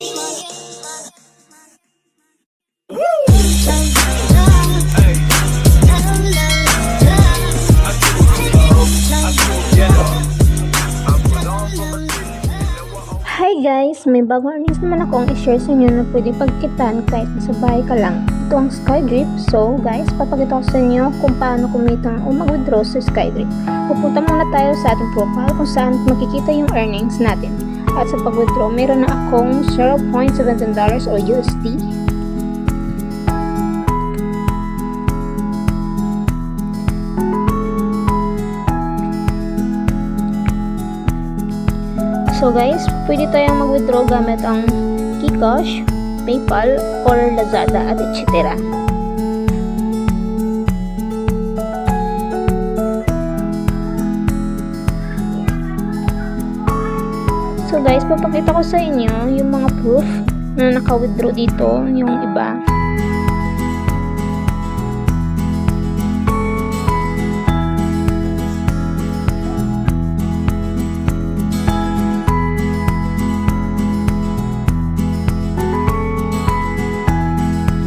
Hi guys! May bagong news naman akong i-share sa inyo na pwede pagkitaan kahit nasa bahay ka lang. Ito ang Skydrip. So guys, papakita ko sa inyo kung paano kumita o mag-withdraw sa Skydrip. Pupunta muna tayo sa ating profile kung saan makikita yung earnings natin. At sa pag-withdraw, meron na akong $0.17 o USD. So guys, pwede tayong mag-withdraw gamit ang GCash, PayPal, or Lazada at etc. So guys, papakita ko sa inyo yung mga proof na naka-withdraw dito, yung iba.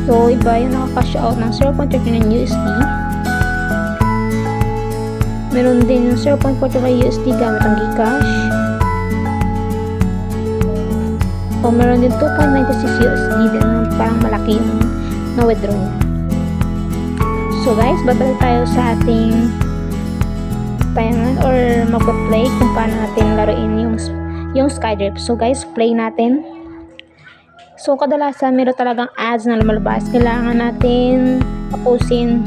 So, iba yung naka-cash out ng 0.39 USD. Meron din yung 0.45 USD gamit ang GCash. O, meron din 2.96 USD din parang malaki yung na-withdraw niya. So, guys, babalik tayo sa ating tayangan or mag-play kung paano natin laruin yung Skydrip. So, guys, play natin. So, kadalasan meron talagang ads na lumalabas. Kailangan natin tapusin.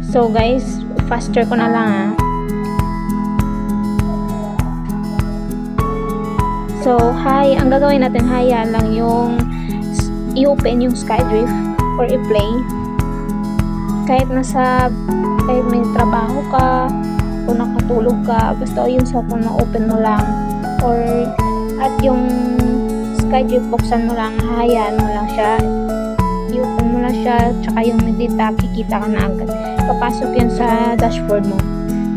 So, guys, faster ko na lang ha. So, ang gagawin natin, hayaan lang yung i-open yung Skydrip or i-play. Kahit may trabaho ka o nakatulog ka, basta yung cellphone mo, open mo lang. At yung Skydrip, buksan mo lang, hayaan mo lang siya, i-open mo lang siya, tsaka yung data, kikita ka na agad, papasok yun sa dashboard mo.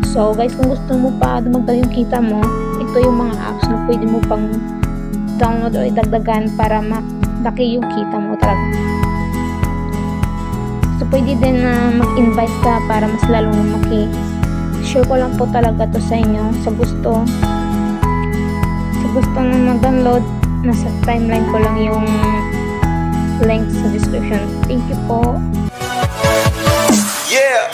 So guys, kung gusto mo pa dumagdag yung kita mo, ito yung mga apps na pwede mo pang download o idagdagan para malaki yung kita mo talaga. So pwede din na mag-invite ka para mas lalong lumaki. Share ko lang po talaga to sa inyo, sa gusto na mag-download, nasa timeline ko lang yung link sa description. Thank you po. Yeah.